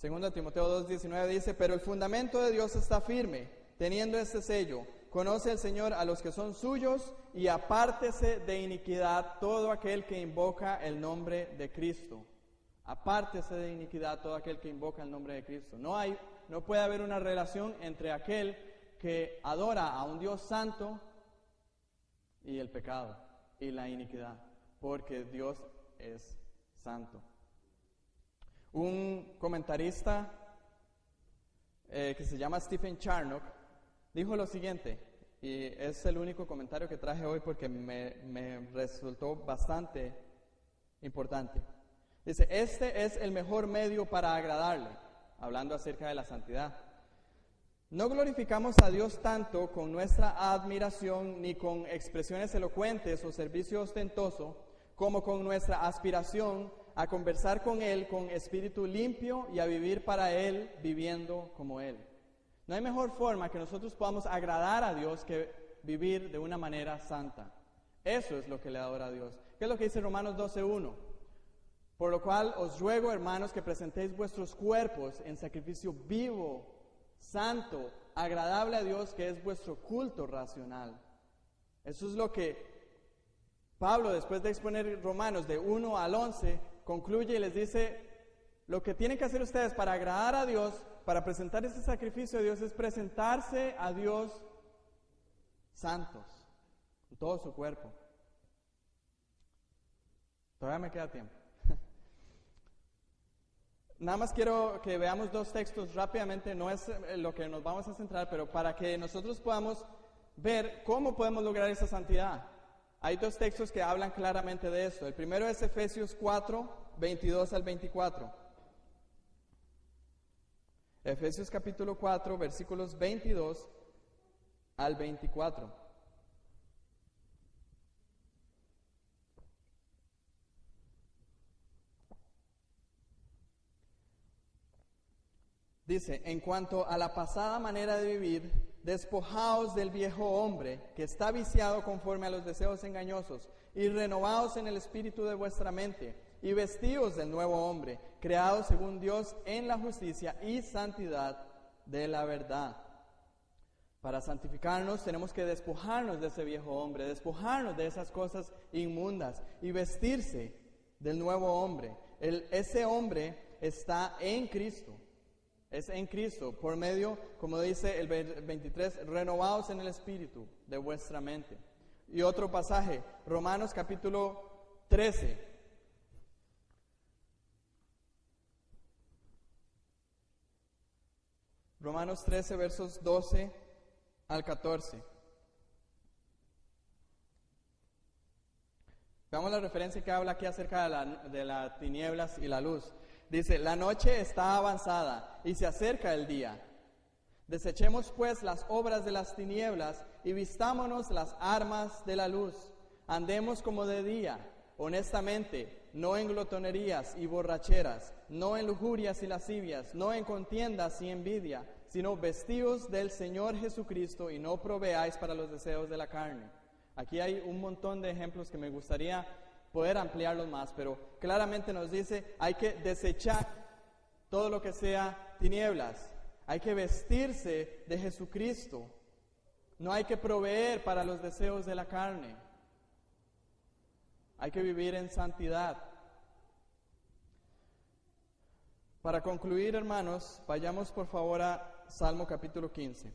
S1: 2 Timoteo 2:19 dice: pero el fundamento de Dios está firme, teniendo este sello: conoce el Señor a los que son suyos, y apártese de iniquidad todo aquel que invoca el nombre de Cristo. Apártese de iniquidad todo aquel que invoca el nombre de Cristo. No puede haber una relación entre aquel que adora a un Dios santo y el pecado y la iniquidad, porque Dios es santo. Un comentarista que se llama Stephen Charnock dijo lo siguiente, y es el único comentario que traje hoy porque me resultó bastante importante. Dice: este es el mejor medio para agradarle, hablando acerca de la santidad. No glorificamos a Dios tanto con nuestra admiración ni con expresiones elocuentes o servicio ostentoso, como con nuestra aspiración a conversar con Él con espíritu limpio y a vivir para Él viviendo como Él. No hay mejor forma que nosotros podamos agradar a Dios que vivir de una manera santa. Eso es lo que le adora a Dios. ¿Qué es lo que dice Romanos 12:1? Por lo cual os ruego, hermanos, que presentéis vuestros cuerpos en sacrificio vivo, santo, agradable a Dios, que es vuestro culto racional. Eso es lo que Pablo, después de exponer Romanos de 1 al 11, concluye y les dice: lo que tienen que hacer ustedes para agradar a Dios, para presentar ese sacrificio a Dios, es presentarse a Dios santos, en todo su cuerpo. Todavía me queda tiempo. Nada más quiero que veamos dos textos rápidamente, no es lo que nos vamos a centrar, pero para que nosotros podamos ver cómo podemos lograr esa santidad. Hay dos textos que hablan claramente de esto. El primero es Efesios 4, 22 al 24. Efesios capítulo 4, versículos 22 al 24. Dice: en cuanto a la pasada manera de vivir, despojaos del viejo hombre, que está viciado conforme a los deseos engañosos, y renovaos en el espíritu de vuestra mente, y vestíos del nuevo hombre, creado según Dios en la justicia y santidad de la verdad. Para santificarnos tenemos que despojarnos de ese viejo hombre, despojarnos de esas cosas inmundas y vestirse del nuevo hombre. Ese hombre está en Cristo. Es en Cristo, por medio, como dice el 23, renovados en el espíritu de vuestra mente. Y otro pasaje, Romanos capítulo 13, Romanos 13, versos 12 al 14. Veamos la referencia que habla aquí acerca de las tinieblas y la luz. Dice, la noche está avanzada y se acerca el día. Desechemos pues las obras de las tinieblas y vistámonos las armas de la luz. Andemos como de día, honestamente, no en glotonerías y borracheras, no en lujurias y lascivias, no en contiendas y envidia, sino vestidos del Señor Jesucristo y no proveáis para los deseos de la carne. Aquí hay un montón de ejemplos que me gustaría poder ampliarlos más, pero claramente nos dice, hay que desechar todo lo que sea tinieblas, hay que vestirse de Jesucristo, no hay que proveer para los deseos de la carne, hay que vivir en santidad. Para concluir, hermanos, vayamos por favor a Salmo capítulo 15.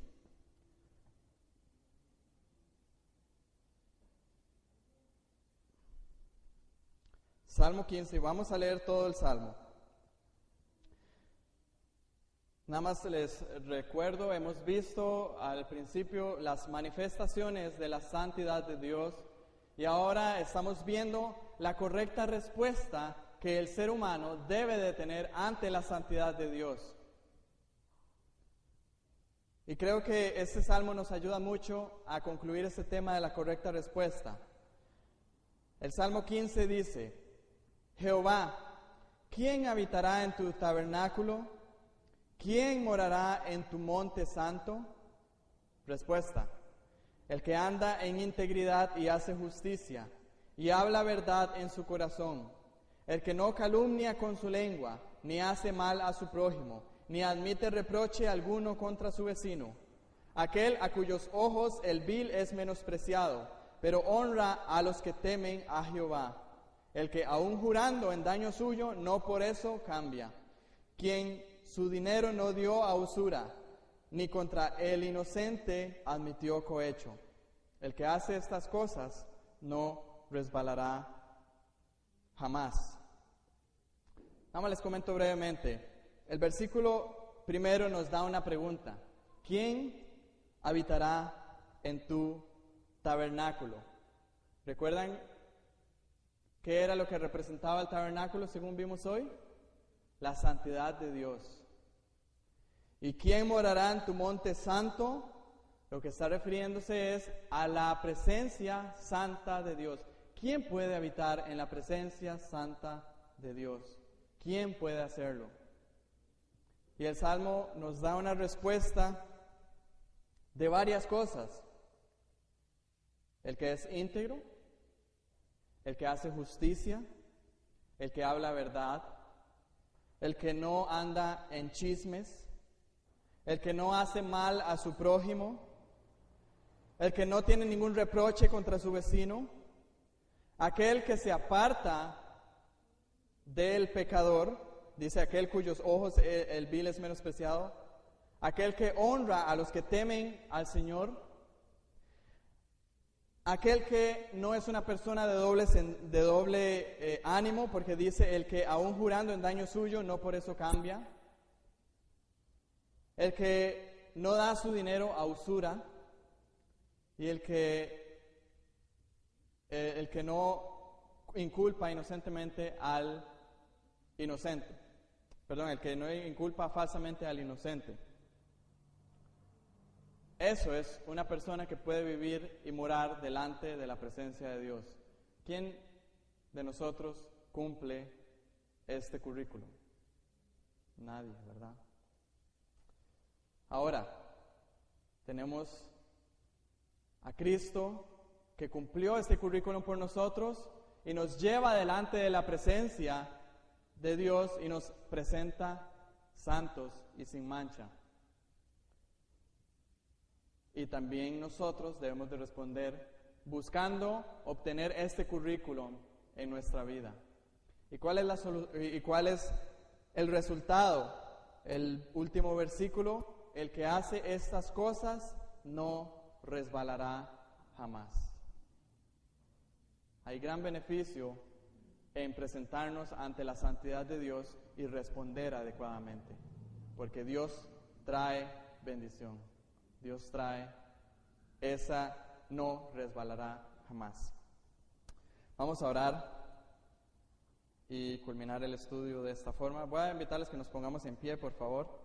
S1: Salmo 15, vamos a leer todo el Salmo. Nada más les recuerdo, hemos visto al principio las manifestaciones de la santidad de Dios y ahora estamos viendo la correcta respuesta que el ser humano debe de tener ante la santidad de Dios. Y creo que este Salmo nos ayuda mucho a concluir este tema de la correcta respuesta. El Salmo 15 dice, Jehová, ¿quién habitará en tu tabernáculo? ¿Quién morará en tu monte santo? Respuesta, el que anda en integridad y hace justicia, y habla verdad en su corazón, el que no calumnia con su lengua, ni hace mal a su prójimo, ni admite reproche alguno contra su vecino, aquel a cuyos ojos el vil es menospreciado, pero honra a los que temen a Jehová. El que aun jurando en daño suyo, no por eso cambia. Quien su dinero no dio a usura, ni contra el inocente admitió cohecho. El que hace estas cosas no resbalará jamás. Nada más les comento brevemente. El versículo primero nos da una pregunta. ¿Quién habitará en tu tabernáculo? ¿Recuerdan qué era lo que representaba el tabernáculo según vimos hoy? La santidad de Dios. ¿Y quién morará en tu monte santo? Lo que está refiriéndose es a la presencia santa de Dios. ¿Quién puede habitar en la presencia santa de Dios? ¿Quién puede hacerlo? Y el Salmo nos da una respuesta de varias cosas. El que es íntegro, el que hace justicia, el que habla verdad, el que no anda en chismes, el que no hace mal a su prójimo, el que no tiene ningún reproche contra su vecino, aquel que se aparta del pecador, dice aquel cuyos ojos el vil es menospreciado, aquel que honra a los que temen al Señor, aquel que no es una persona de doble ánimo, porque dice el que aún jurando en daño suyo, no por eso cambia. El que no da su dinero a usura. Y el que no inculpa inocentemente al inocente. Perdón, el que no inculpa falsamente al inocente. Eso es una persona que puede vivir y morar delante de la presencia de Dios. ¿Quién de nosotros cumple este currículo? Nadie, ¿verdad? Ahora, tenemos a Cristo que cumplió este currículum por nosotros y nos lleva delante de la presencia de Dios y nos presenta santos y sin mancha. Y también nosotros debemos de responder buscando obtener este currículum en nuestra vida. ¿Y cuál es el resultado? El último versículo, el que hace estas cosas no resbalará jamás. Hay gran beneficio en presentarnos ante la santidad de Dios y responder adecuadamente, porque Dios trae bendición. Dios trae, esa no resbalará jamás. Vamos a orar y culminar el estudio de esta forma. Voy a invitarles que nos pongamos en pie, por favor.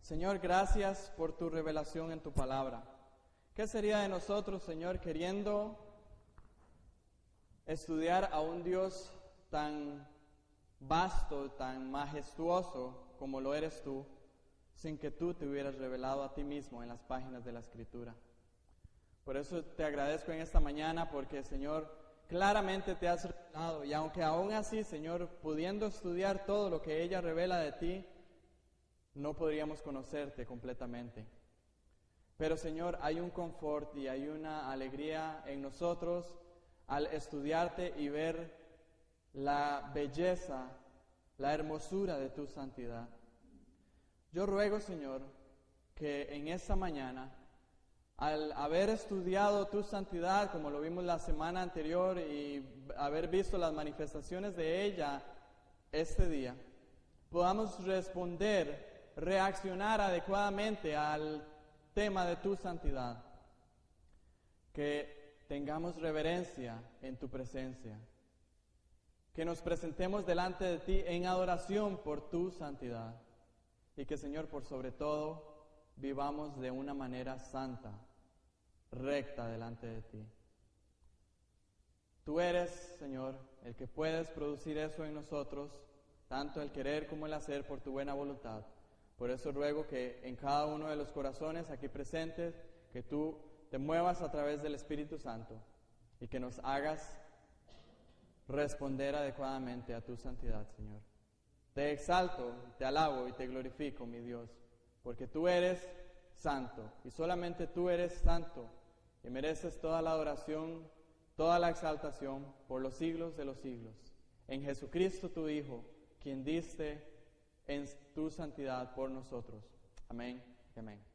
S1: Señor, gracias por tu revelación en tu palabra. ¿Qué sería de nosotros, Señor, queriendo estudiar a un Dios tan vasto, tan majestuoso como lo eres tú, sin que tú te hubieras revelado a ti mismo en las páginas de la Escritura? Por eso te agradezco en esta mañana, porque, Señor, claramente te has revelado, y aunque aún así, Señor, pudiendo estudiar todo lo que ella revela de ti, no podríamos conocerte completamente. Pero, Señor, hay un confort y hay una alegría en nosotros al estudiarte y ver la belleza, la hermosura de tu santidad. Yo ruego, Señor, que en esta mañana, al haber estudiado tu santidad, como lo vimos la semana anterior, y haber visto las manifestaciones de ella este día, podamos responder, reaccionar adecuadamente al tema de tu santidad. Que tengamos reverencia en tu presencia. Que nos presentemos delante de ti en adoración por tu santidad. Y que, Señor, por sobre todo, vivamos de una manera santa, recta delante de ti. Tú eres, Señor, el que puedes producir eso en nosotros, tanto el querer como el hacer por tu buena voluntad. Por eso ruego que en cada uno de los corazones aquí presentes, que tú te muevas a través del Espíritu Santo y que nos hagas responder adecuadamente a tu santidad, Señor. Te exalto, te alabo y te glorifico, mi Dios, porque tú eres santo y solamente tú eres santo y mereces toda la adoración, toda la exaltación por los siglos de los siglos. En Jesucristo tu Hijo, quien diste en tu santidad por nosotros. Amén y amén.